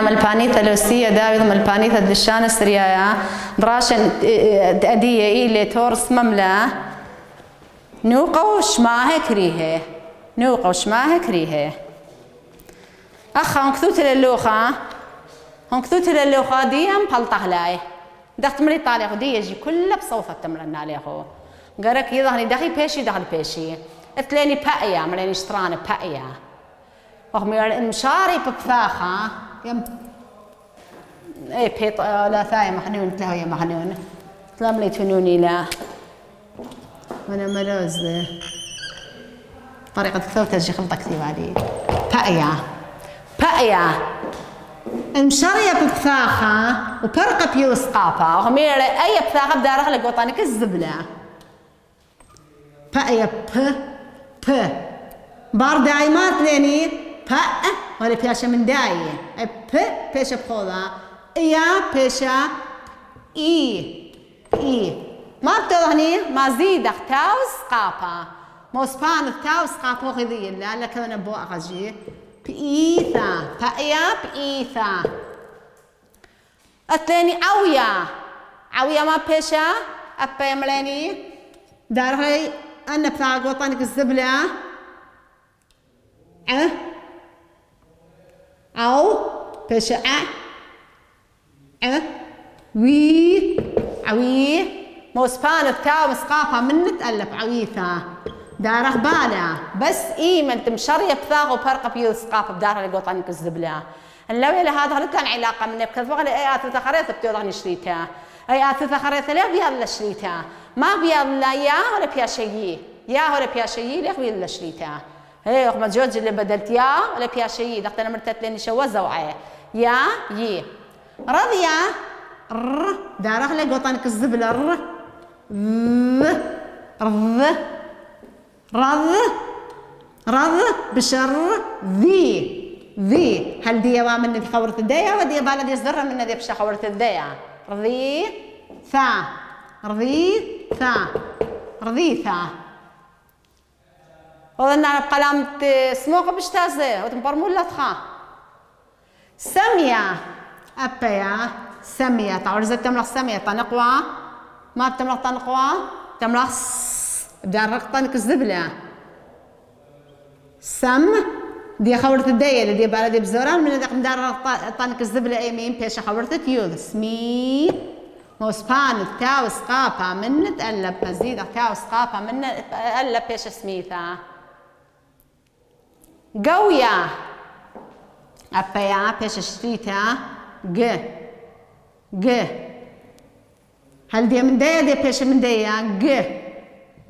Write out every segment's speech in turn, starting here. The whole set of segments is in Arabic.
ملبانيثا لوسية داويض ملبانيثا دلشان سريايا دراشن أدية إيلي تورس مملا نوقوش معها كريهه نوقوش معها كريهه أخا هنكثوت للوخة هنكثوت للوخة دي أم بلطهلاي دخت مري طالعه دي يجي كله بصوفة تمرن عليه قالك يظهرني دخي بيشي دخل بيشي اتلاني بقيا ملاني شطرانة بقيا وهم مشاري بفاخة يم اي بيط لا ثاي محنون تلاهو يا محنون تلام لي تنوني لا وانا ملوز طريقة كثوة تجي خلطة كثير علي بقيا مشارية بفاخة وبرقة بيوس قافة وهم اي بفاخة بدارخ لك وطانك الزبلة بقيا ب بار دايمات لاني ب ولا بياشا من داي ب بيشا بخوضا يا بيشا اي ما بتوهني ما زيد تاوس قابا موسبان تاوس قابا غذي لا كنا بو اغجي بإيثا بقيا بإيثا اتلاني عويا ما بيشا ابا ملاني دار هاي أنا بتاع وطنك الزبلة أو بيش عوي موسبان بتاعه مسقافة من تقلب عويثة داره بالا بس ما انت مشريه بثاغ وبرقه بيو سقافه بدارها لقوطنك الزبله اللوي لهذا هل كان علاقه من بكذا اي اثث خريطه بتوضعني شريتها اي اثث خريطه لا بيلا شريتها ما بيلا يا ولا بيا شيء يا ولا بيا شيء لا بيلا شريتها هي ما جوج اللي بدلت يا ولا بيا شيء دخلت انا مرتت لاني شوزه وعي يا يي رضيا داره لقوطنك الزبله رض بشر ذي هل دي من ذي خورة الدية ودي بالد يصدر من ذي بشا خورة الدية رضيثا وظلنا بقلام سموق بشتازه وتنبرمول لتخا سمية أبيا سمية تعرض تملخ سمية تنقوى ما بتملخ تنقوى تملخ بدار رقطنك الزبلة سم دي خورت الدية اللي دي بلدي بزوران من ذاك بدار رقطنك الزبلة ايمين بيش خورت تيوذ سمي موسبان تاو سقافة من تقلب مزيد تاو سقافة من تقلب بيش سميثا قوية أبيا بيش شريتا ج هل دي من دية دي بيش من دية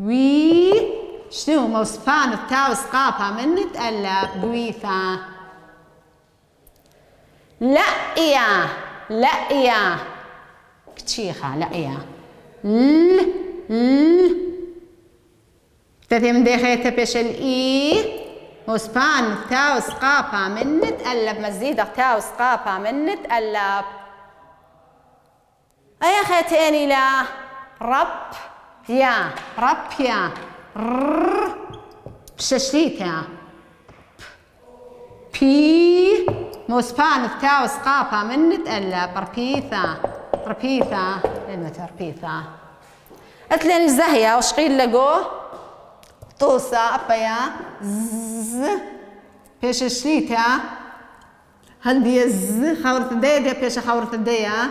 وي شنو موسبان التاو سقافة من تقلب قويثة لأيا كتشيخة لأيا تثي من ديخيتها بيش الإي موسبان التاو سقافة من تقلب مزيدة تاو سقافة من تقلب أي خيتيني لا رب يا بششليتها بي موسبان التاو سقافة من تقلب ربيثا كلمة ربيثا أتلين الزهية وشقيل لقو طوسة أبيا بيش شليتها هل دي خورة الدية دي بيش خورة الدية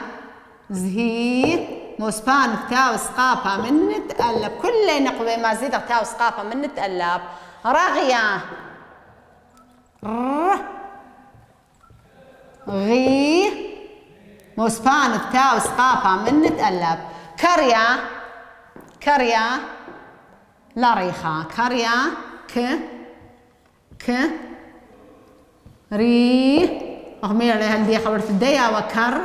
زهي موسبان تاو سقافة من تقلب كل نقوة ما زيد تاو سقافة من تقلب رغية غي موسبان تاو سقافة من تقلب كريا لاريخة كريا ك ري أغمير لها دي خورت الدية وكر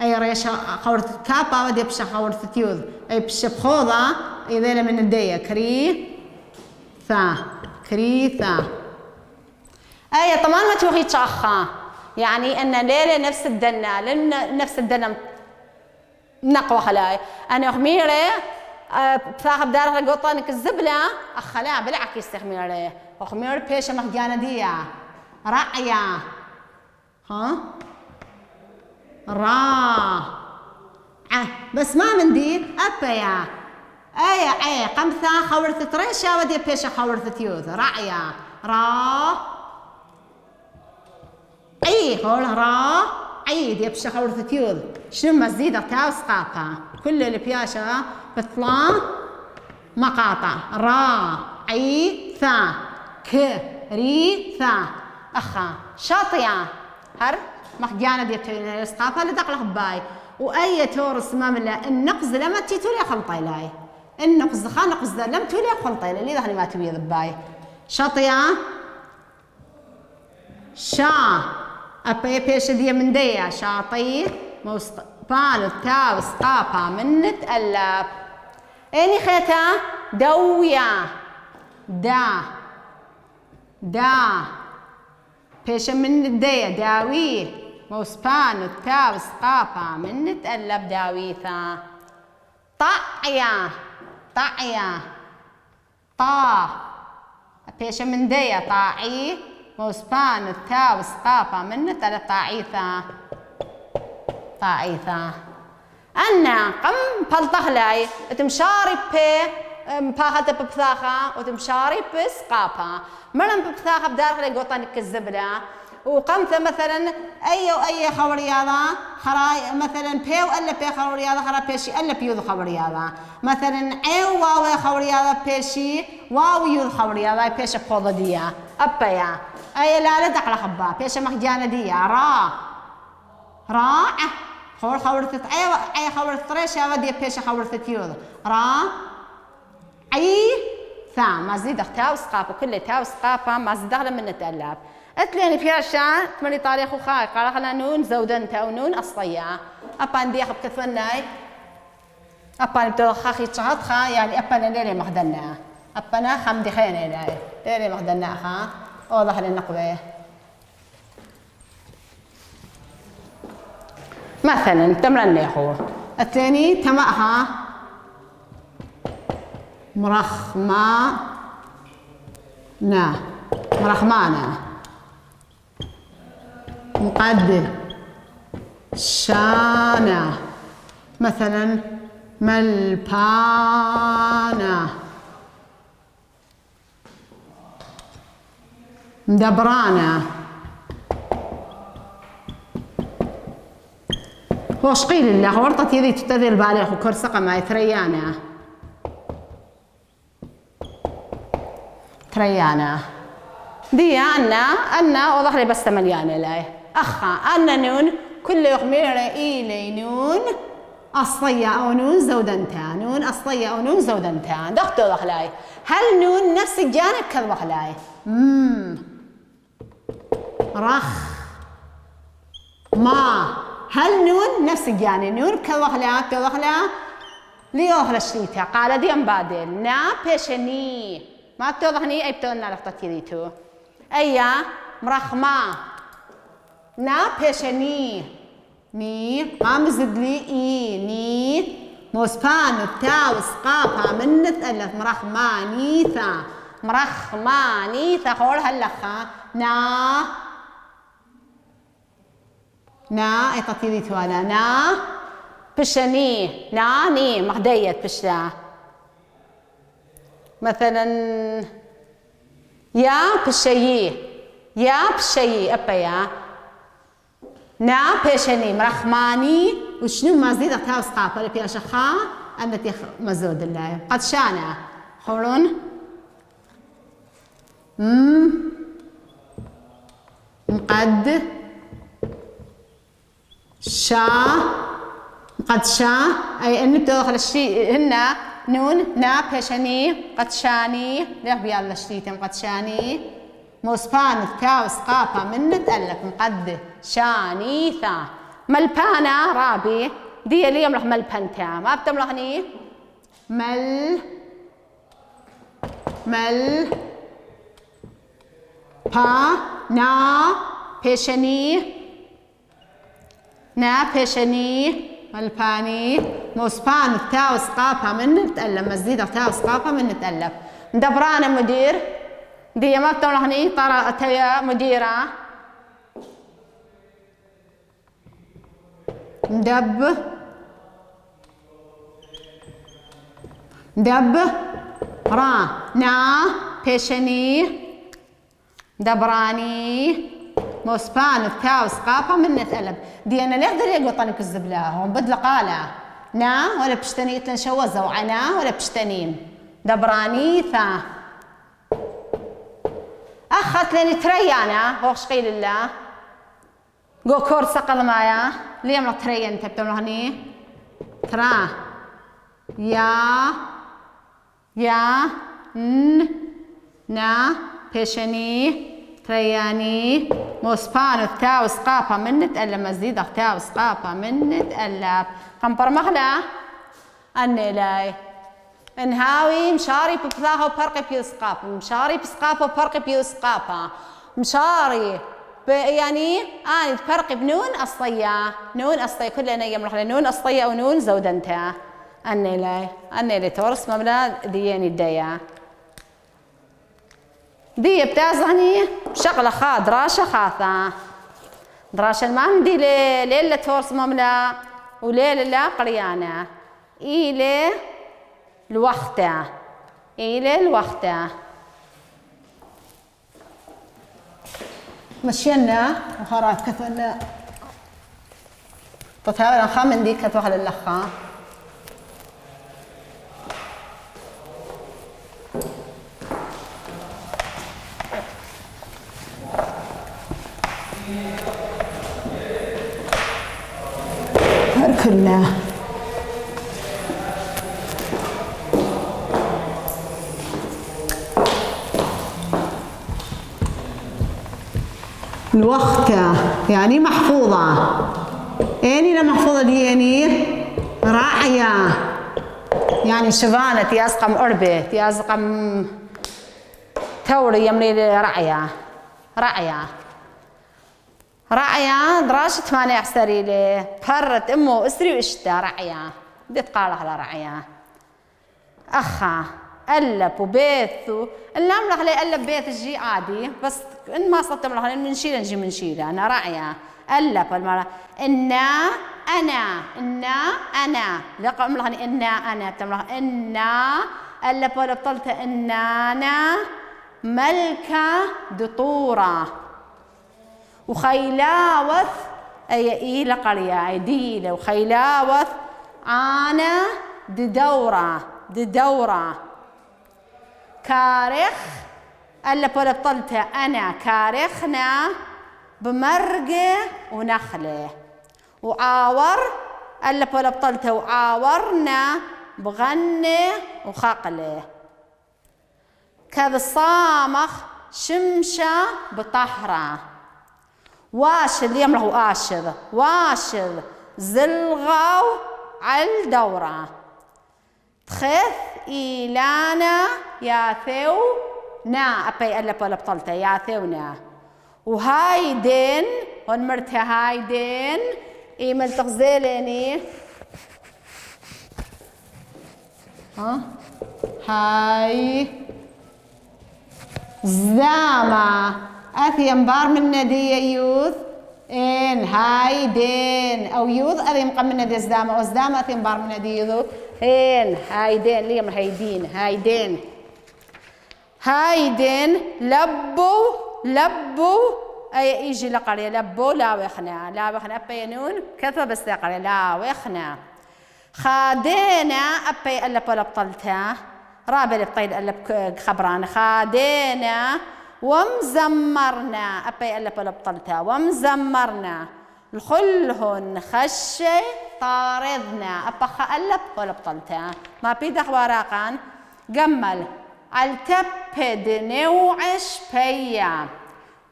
أي ريشة خورت كابا ودي بشا خورت تيوذ أي بشا بخوضة إذا من الدية كريثا أي طبعا ما توخي تشاخا يعني أن ليلة نفس الدنة نفس الدنة نقوى خلاي أنا أغميرة بصاحب دار القطانك الزبلة أخلا بالعكس أغميرة أغميرة بيشة مخجانة دية رأية را بس ما مندي أبيا أي قمثة خورث تريشة ودي بيشة خورث يوذ رعيا را أي قول را أي دي بيشة خورث يوذ شنو مزيدة تاو سقاطة كل اللي بياشة بطلع مقاطع را أي ثا ك ري ثا أخا شاطية هر مخجانة دي بتوين السقاطة اللي دقلق باي وأي تورس مملا النقز لما تيتولي خلطي لاي النقز خا نقز لم تولي خلطي لي ذهني ما تبي ذباي شاطية شا أبي بيش دي من ديا شاطي بان تاو سقاطة من نتألف إني خيتا دويا دا بيش من الدية داوي موسبان التاو سقاطة من نتألب داويثا طعيا طا بيش من دية طاعي موسبان التاو سقاطة من نتألب طاعيثا أنا قم بلطخلاي تمشاري بي مباخة ببثاخة وتمشاري بسقاطة مرم ببثاخة بدارك لي قوطانك الزبلة وقمت مثلا أي خبر رياضة خراي مثلا بي وألا بي خبر رياضة خرا بيشي ألا بيوذ خبر رياضة مثلا واو خبر رياضة بيشي واو يوذ خبر رياضة بيشي بخوضة أبايا أي لا دقل خبا بيشي مخجانة ديا را خبرت أي خبرت طريشة ودي بيشي خبرت يوذ را أي ثا ما زيد تاو سقاطة كل تاو سقاطة ما زيد من نتألف أتلين في عشان تمني تاريخ وخاي قال خلا نون زودن تاو نون أصلية أبان دي أخب كثناي أبان بتو خاخي تشهد خا يعني أبان ليلي مخدنا أبانا خم دي خيني ليلي مخدنا خا واضح للنقبة مثلا تمرن ليخو الثاني تمأها مرخمانا مقد شانا مثلا ملبانا مدبرانا هوش قيل الله ورطت يدي تتذل بالغ وكرسقة ما يتريانا دي أنا وضح لي بس مليانة لاي أخا أنا نون كل يغمير إيلي نون أصلية أو نون زودنتا نون أصلية أو نون زودنتا دقت وضح لاي هل نون نفس الجانب كذبح لاي رخ ما هل نون نفس الجانب نون كذبح لا توضح لا ليوهل الشيتا قال دي أمبادل نا بيشني ما توضحني أي بتونا لفتة يديتو أيا مرخما نا بيشني ني قام زدلي إي ني موسبان تاو سقاطة من نتألف مرخمانيثا خول هاللخا نا أي تطيريتو أنا نا بشني ني مخديت بشلا مثلا يا بشيي أبا نا بشني مرخماني وشنو ما زيد تاو سقاطة اللي فيها شخا أنتي مزود الله قد شانا خورون مقد قد شا أي أن بتدخل الشيء هنا نون نا بشني قد شاني ليه بيلا شتيتم قد شاني موسبان تاو سقاطة من نتألف مقد شاني ثا ملبانا رابي دي اللي يملح ملبنتا ما بتملحني مل با نا بيشني ملباني موسبان تاو سقاطة من نتألف مزيدة تاو سقاطة من نتألف مدبرانة مدير دي ما بتملحني طرا تيا مديرة مدب را نا بيشني دبراني موسبان تاو سقافة من تقلب دي أنا ليه قدر يقطعني كالزبلة هون بدل قالة نا ولا بشتني تنشوزة وعنا ولا بشتنيم دبراني ثا أخت لاني تريانا هو شقيل الله قو كور سقل مايا ليه تريان انت بتملهني ترى يا نا بيشني ترياني موسبان تاو سقافة من تقلب مزيد تاو سقافة من تقلب قنبر مغلا أني لاي انهاوي مشاري ببثاها وبرقي بيسقافة مشاري بسقافة وبرقي بيسقافة مشاري يعني أنا فرق بنون أصطية نون أصطية كلنا يمرح نون أصطية ونون زودنتها أني لي تورس مملا دياني الديا دي بتازعني شغلة دراشة خاثة دراشة ما عندي ليلة تورس مملا وليلة لا قريانة إلى الوقتة مشينا وخراف كثرنا تتهاون خامن دي كتوخ للخا كلنا الوقتة يعني محفوظة يعني محفوظة دي يعني راعية يعني شفانة تيازقم أربة تيازقم توري يمني راعية دراشة 8 عسري لي فرت أمه أسري وإشتا راعية دي تقال على راعية أخا ألب وبيث اللام راح لي ألب بيث الجي عادي بس إن ما صدت راح نشيله نجي منشيله أنا راعية ألب المرة أنا لقى راح أنا تمرح أنا ألب ولا بطلت أنا ملكة دطورة وخيلاوث أي إيلة قرية أيديلة وخيلاوث أنا ددورة كارخ ألا بولا بطلته أنا كارخنا بمرقة ونخلة وعاور ألا بولا بطلته وعاورنا بغنة وخقلة كذا صامخ شمشة بطهرة واشل يمره واشل زلغاو على الدورة تخث إيلانا ياثو نا أبي ألا بولا بطلته ياثونا وهايدين ونمرتها هايدين إيمل تغزيليني هاي زاما أثيم بار من ندي يوث إن هايدين أو يوث أثيم قم من ندي زاما وزاما أثيم بار من ندي يوث إن هايدين ليم هايدين لبو أي يجي لقرية لبو لا وخنا أبينون كذا بس لقرية لا وخنا خادينا أبي ألا بولا بطلتها رابل بطيل ألا خبران خادينا ومزمرنا أبي ألا بولا بطلتها ومزمرنا الخلهن خشي طاردنا أبخ ألا بولا بطلتها ما بيدخ وراقان جمل التبد نوعش بيا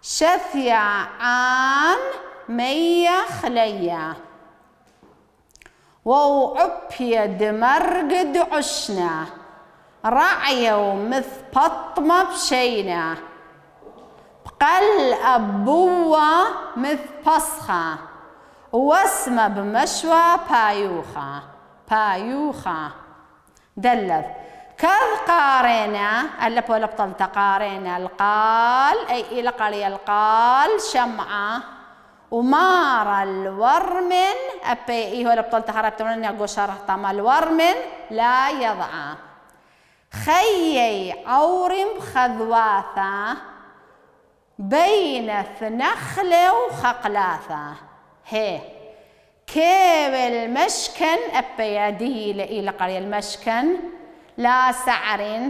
شثيا عن مية خليا وعبية دمرقد عشنا رعي ومث بطمة بشينا بقل أبوة مث بصخة واسمة بمشوى بايوخة دلت كذ قارنا ألف ولا بطلت قارنا القال أي إلى قرية القال شمعة ومار الورمن أبي إيه ولا بطلت هربت مني أقول شرح طما الورمن لا يضع خيي عورم خذواثة بين فنخلة وخقلاثة هي كيف المشكن أبي يدي إلى قرية المشكن لا سعر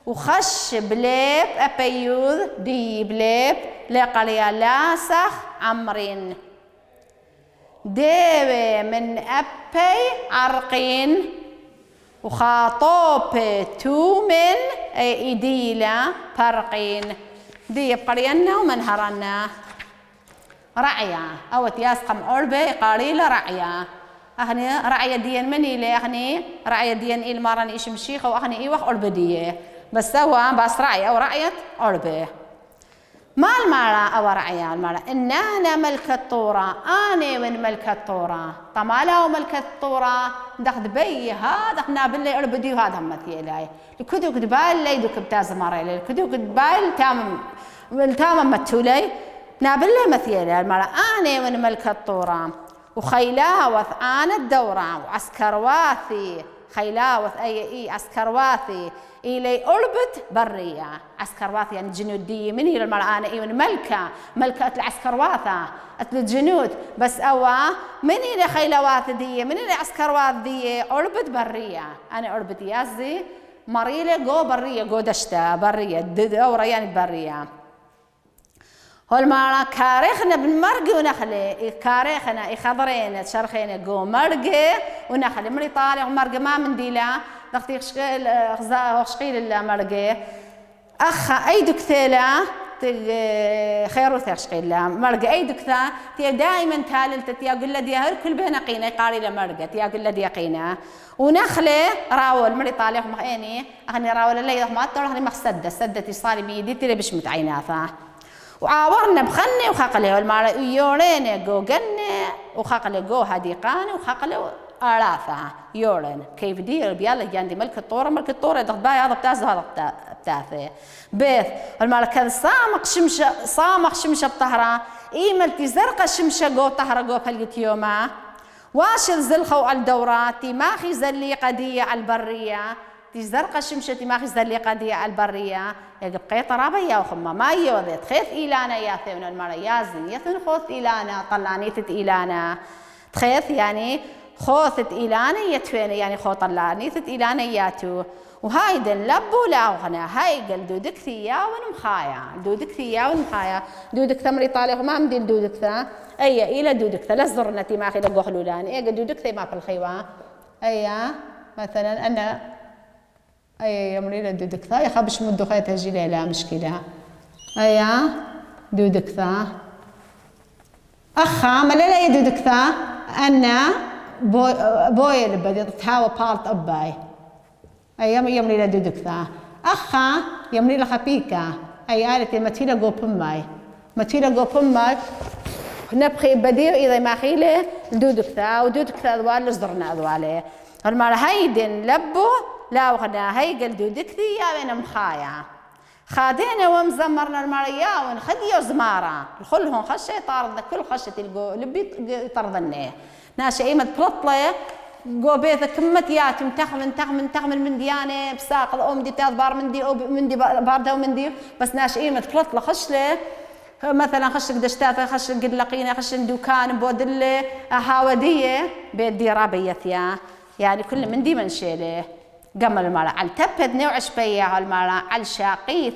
وخش بليب أبي يوذ دي بليب لقرية لاسخ عمرين ديوي من أبي عرقين وخاطوب تومن إيديلا فرقين دي بقرينا ومنهرنا رعيا أو تياسقم عربي قاريلا رعيا أهني رعيا ديان مني لي أهني رعيا ديان إيل مارن إيش مشيخة وأهني إيوخ عربي ديه بس سوا بس رعيا أو رعية عربي ما المرأة أو رعيا المرأة إن أنا ملكة طورة أنا من ملكة طورة طمالا وملكة طورة دخد بي هذا احنا باللي عربي دي وهذا همتي إلهي الكدو كدبال لي دوك بتاز مريلي الكدو كدبال تام متولي نابلة مثيلة المرأة أنا من ملكة طورة وخيلاوث أنا الدورة وعسكرواثي خيلاوث أي عسكرواثي إلي أربت برية عسكرواثي يعني جنودية من هي المرأة أنا من ملكة العسكرواثة أتل الجنود بس أوا من هي خيلاوث دي من هي عسكرواث دي أربت برية أنا أربت يازي مريلة جو برية جو دشتا برية دورة يعني برية هالمرة كارخنا بالمرق ونخلي كارخنا خضرين شرخين جو مرق ونخلي مري طالع ومرق ما من ديلا دختي شقيل المرق أخ أي دكتيلا خير وثيق شقيل مرق أي دكتا تي دائما تالنت تي أقول لدي هر كل بينا قينا قاري لمرقة تي أقول لدي قينا ونخلي راول مري طالع ومخيني أخني راول اللي ما تروحني مخسدة سدتي صاري بيدي تري بش متعيناثا وعاورنا بخني وخاقله المرة يورين جو جنة وخاقله جو هديقان وخاقله أراثة يورين كيف دير بيلا جاندي ملك الطورة دغباي هذا بتاز هذا بتاثه بيث المرة كذا صامخ شمشة بطهرة إيملتي زرقة شمشة جو طهرة جو فلقت يوما واشل زلخو على الدورات ماخي زلي قدية على البرية تزرق شمشتي ما خز اللي قدية على البرية يبقى طرابة يا وخمة ما يوذت خيث إيلانا يا ثون المرة يازن يثن خوث إيلانا طلانيثت إيلانا تخيث يعني خوثت إيلانا يتفين يعني خو طلانيثت إيلانا ياتو وهايدن لبو لاوغنا هاي قل دودك ثيا ونمخايا دودك ثيا ونمخايا دودك ثمري طالع وما مدي دودك ثا أي إلى دودك ثا لزرنتي ما خيل قهلولان إيه دودك ثي ما في الخيوة أي مثلا أنا أي يمرينا دودك ثا يخبش من دخيت هجي لا مشكلة أي دودك ثا أخا ملا يدودك ثا أنا بويل بدي تهاوى بارت أباي أي يمري لا دودك ثا أخا يمري لا خبيكا أي آلتي متيلا جو بماي متيلا جو بماي نبخي بديو إذا ما خيله دودك ثا ودودك ثا أذوال صدرنا أذواله المرة هيدن لبو لا وخنا هي قل دودك ثي يا بين مخايا خادينا ومزمرنا المريا ونخديو زمارة الخلهم خشة طارد كل خشة تلقو لبي يطردني ناشي ايمت بلطلة جو بيث كمت يات تخمن من ديانة بساق الأم دي تاذبار من دي باردة ومن دي بس ناشي ايمت بلطلة خشلة مثلا خش دشتاثة خش قد لقينا خش دوكان بودلة هاودية بيت دي رابيثيا يعني كل من دي منشيله قمل المرأة على تبت نوع شبية المرأة على شاقيث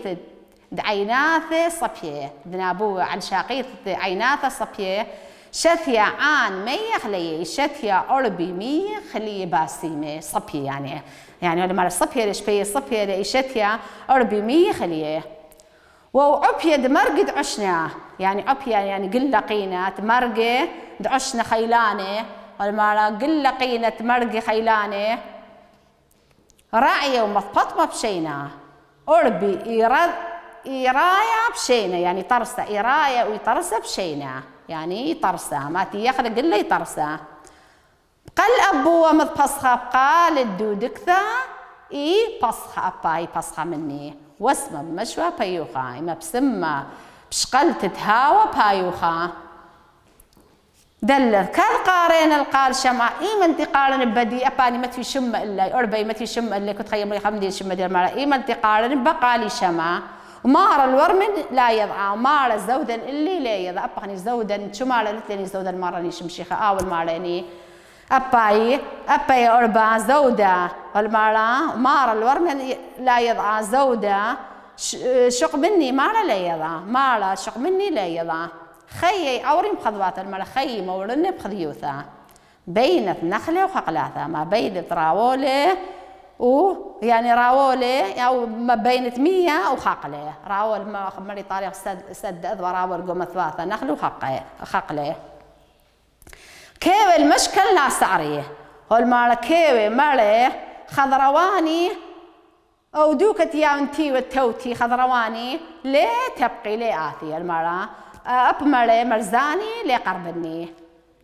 عيناثة صبية دنابوه على شاقيث عيناثة صبية شثية عان مية خليه شثية أربي مية خليه باسيمة صبية يعني المرأة صبية شبية صبية شثية أربي مية خليه وعبية دمرقد عشنا يعني عبية يعني قلقينة تمرقة دعشنا خيلانة والمرأة قلقينة تمرقة خيلانة راعية ومثبطمة بشينا أربي إيرايا بشينا يعني طرسة إيرايا ويطرسة بشينا يعني طرسة ما تيخرج إلا يطرسة قال أبوه مذبصخة قال الدودكثة إي بصخة أباي بصخة مني واسمه بمشوى بايوخا إما بسمة بشقلت تهاوى بايوخا دلت كالقارين القال شمع إيمن تقارن بدي أباني ما في شم إلا أربي ما في شم إلا كنت خيم لي خمدي شم دير مالا إيمن تقارن بقالي شمع ومار الورمن لا يضع مار زودا اللي لا يضع أبغني زودا شو مار لتني زودا مارني شمشيخة أول مارني أباي أربع زودا والمارا مار الورمن لا يضع زودا شق مني مار لا يضع مار شق مني لا يضع خيي عوري مخضوات المرة خيي مورني بخذيوثا بين نخلة وحقلاثا ما بين راولة يعني راولة أو ما بين 100 وحقلة راول ما خمري طريق سد أذبر راول قوم ثلاثة نخل وحقلة كيف المشكل لا سعريه والمرة كيف مرة خضرواني أو دوكت يا أنتي والتوتي خضرواني ليه تبقي ليه آتي المرة أب مرة مرزاني ليه قربني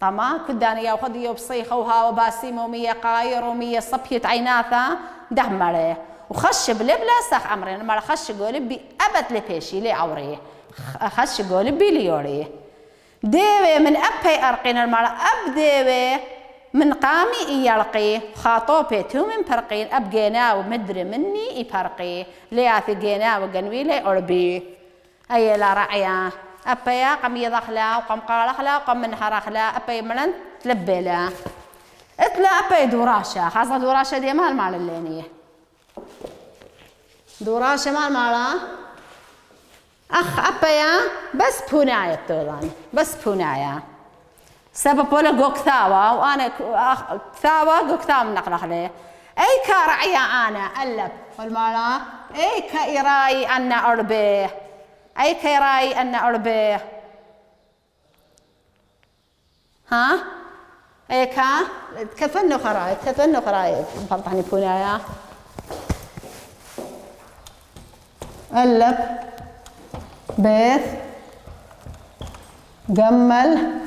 طما كداني يا وخدي وبصيخة وها وباسيم ومية قاير ومية صبية عيناثا ده مرة وخش بلبلا سخ أمري المرة خش قولي بي أبد لبيشي ليه عوري خش قولي بي ليوري ديوي من أبي أرقين المرة أب ديوي من قامي يلقي خاطوبي تو من فرقين أب جينا ومدري مني يفرقي لياثي جينا وقنوي لي أربي أي لا رعيا أبيا قم يضخلا وقم قالخلا وقم من حرخلا أبي ملن تلبلا اتلا أبي دوراشة خاصة دوراشة دي مال اللينية دوراشة مالا أخ أبيا بس بوناية تولان بس بوناية سبب ولا جو كثاوة وأنا كثاوة جو كثاوة من نقل عليه أي كرعية أنا ألب والمالا أي كإراي أنا أربيه أي كإراي أنا أربيه ها أي كفنو خرايط مفرطعني بونايا ألب بيث جمل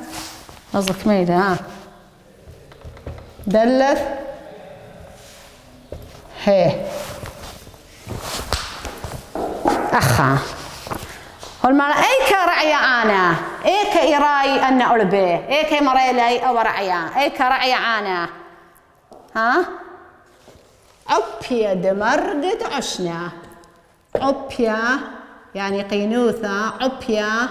قصدك ميدة ها دلث هي أخا والمرة أي كرعية أنا أي كإراي أنا أربي أي كمريلي أو رعية أي كرعية أنا ها عبية دمرقد عشنا عبية يعني قينوثة عبية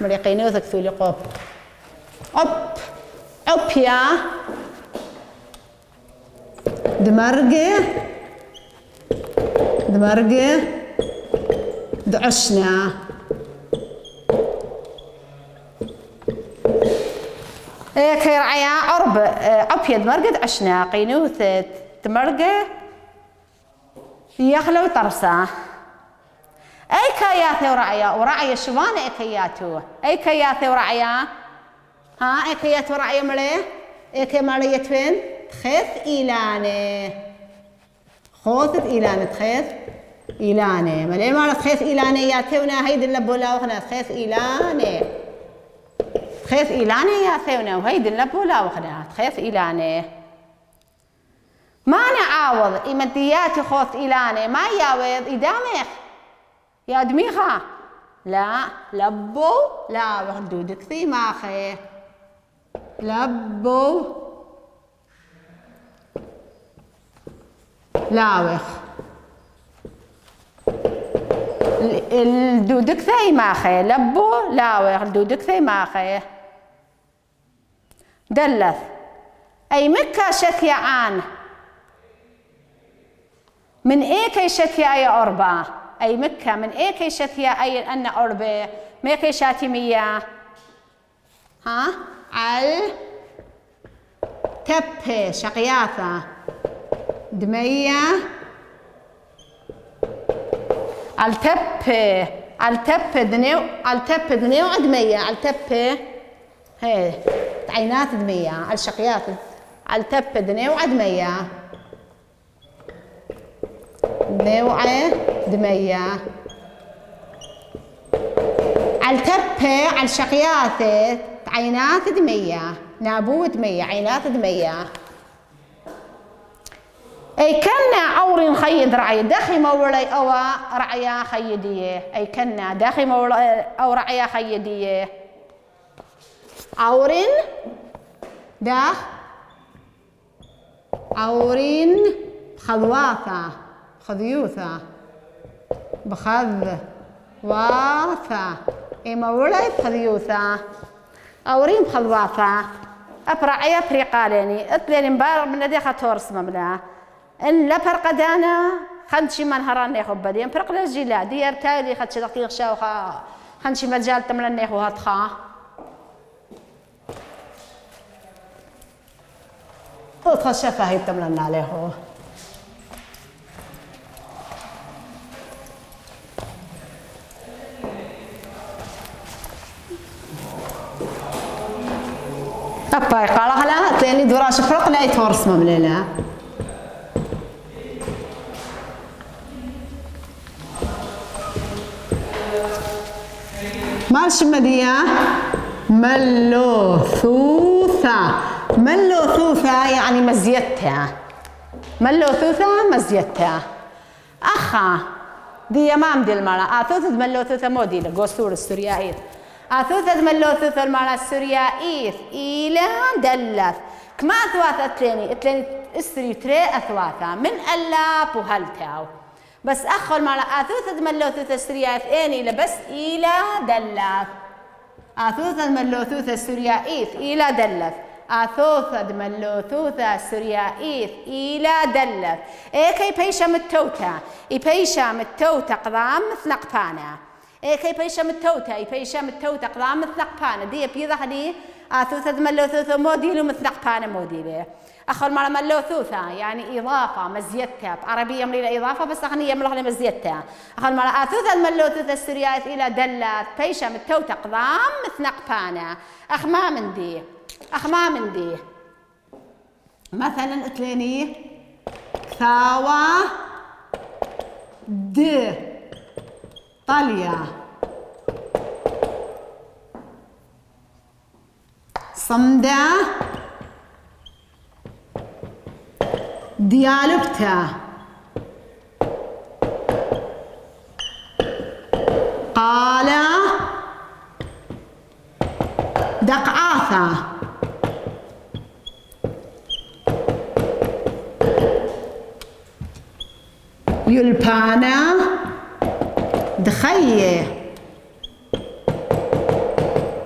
مري قينوثة كثولي قب عبية دمرقة دعشنا إيه كيرعيا عرب عبية دمرقة دعشنا قينوثة دمرقة يخلو طرسة أي كياثي ورعية شوان أي كياتو أي كياثي ورعية ها أي كيات ورعية مليه أي كمالية فين تخيث إيلاني خوثت إيلاني تخيث إيلاني مليه ما تخيث إيلاني ياتيونا هيد اللبولا وخنا تخيث إيلاني ياتيونا وهيد اللبولا وخنا تخيث إيلاني ما نعاوض إمدياتي خوث إيلاني ما يعوض إدامخ يا دميخة لا لبو لا وخدودك في ماخي لبو لاوخ الدودك ثي ماخي لبو لاوخ الدودك ثي ماخي دلث أي مكة شكيا عان من إيه كي شكيا أي أربعة أي مكة من إيه كي شكيا أي أن أربعة ما كي شاتمية ها على تبه شقياثة دمية على تبه دنيو عدمية على تبه هي عينات دمية على شقيات على تبه دنيو عدمية نوعه دمية على تبه على شقيات عينات دمية نابو دمية عينات دمية أي كنا عور خيد رعي داخل مولي أو رعيا خيدية أي كنا داخل مولي أو رعيا خيدية عورين داخ عورين خذواثة خذيوثة بخذ واثة إما ولا بخذيوثة عورين بخذواثة أبرعي أبريقاليني أتلين مبارك من الذي خطورس مملا إن لا فرق دانا خنشي من هران يخو بدين فرق للجيلا ديار تالي خدش دقيق شاوخا خنشي مجال تملن يخو هاتخا تخشى فهي تملن عليه أباي قال هلا تاني دراش فرق لا يتورس ممللا مالش مدية ملوثوثة ملوثوثة يعني مزيتها ملوثوثة مزيتها أخا دي أمام دي المرأة أثوثة ملوثوثة موديلة قصور السوريائيث أثوثة ملوثوثة المرأة السوريائيث إلى دلث كما أثواث أتليني استري تري أثواثة من ألاب وهلتاو بس أخو المرأة أثوثة ملوثوثة السوريائيث إني لبس إلى دلث أثوثة ملوثوثة السوريائيث إلى دلث أثوثة ملوثوثة السوريائيث إلى دلث إيكي بيشا متوتا إيبيشا متوتا قضام مثل قبانا إيكي بيشا متوتا إيبيشا متوتا قضام مثل قبانا دي بيضا خدي أثوثة ملوثوثة موديل ومثل قبانا موديله أخو المرأة ملوثوثة يعني إضافة مزيتها بعربية مليلة إضافة بس أغنية ملغلة مزيتها أخو المرأة أثوثة ملوثوثة السوريائيث إلى دلث بيشا متوتا قضام مثل قبانا أخ ما من دي أخ ما من دي مثلا اتليني ثاوى د طليا صمدة ديالبتا قال دقعاثة يلبانا دخيه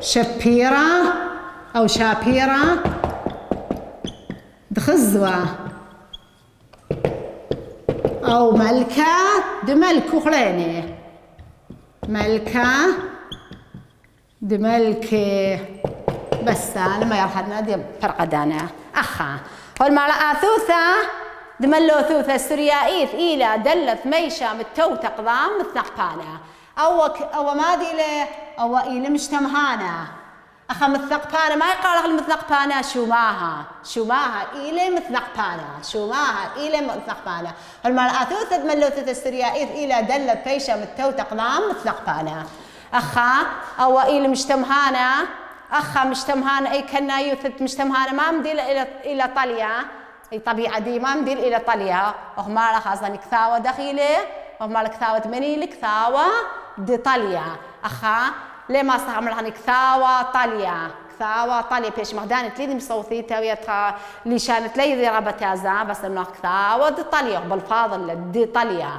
شبيرة أو شابيرة دخزوة أو ملكة دملك وخليني ملكة دملكة بس أنا ما يرحلنا دي فرق دانا أخا والمرأة أثوثة دملوثوثة السوريائيث إلى دلث ميشا متوتا قضام مثنقبانا أو ما دي له أو إلى مجتمهانا أخا مثنقبانا ما يقال المثنقبانا شو ماها إلى مثنقبانا شو ماها إلى مثنقبانا والمرأة أثوثة دملوثوثة السوريائيث إلى دلث ميشا متوتا قضام مثنقبانا أخا أو إلى مجتمهانا أخا مجتمهانا أي كنا يوثت مجتمهانا ما مديل إلى طليا أي طبيعة دي ما مدير إلى طليا وهما خاصة كثاوة دخيلة وهما كثاوة مني كثاوة دي طليا أخا ليه ما صار عملها كثاوة طليا كثاوة طليا بيش مهدانة تليدي مصوثيتها ويتها اللي شانت ليدي رابطها زا بس إنه كثاوة دي طليا بالفاضل دي طليا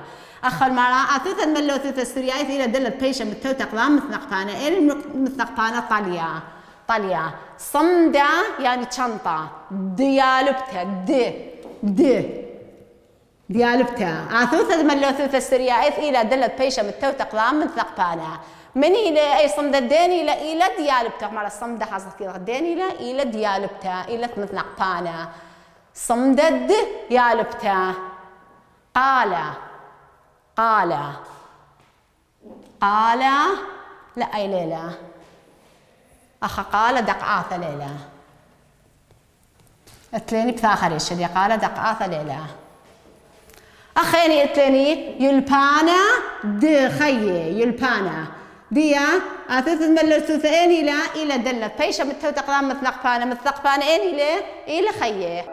أخا المرأة أثوثة ملوثوثة السوريائيث إلى دلت بيشة متوتا قضام مثنقبانا إلى مثنقبانا طليا صمدة يعني شنطة ديالبتا ديالبتا أثوثة ملوثوثة السوريائيث إلى دلت بيشة متوتا قضام مثنقبانا من إلى أي صمدة دين إلى ديالبتا مع الصمدة حصلت كذا دين إلى ديالبتا إلى مثنقبانا صمدة ديالبتا قال لا أي ليلة أخا قال دقعاثة ليلة اتليني بثاخر يشدي قال دقعاثة ليلة أخيني اتليني يلبانا دخيه يلبانا ديا أثوث ملوثوثين إلى دلت بيشة متوتا قضام مثنقبانا إلى خيه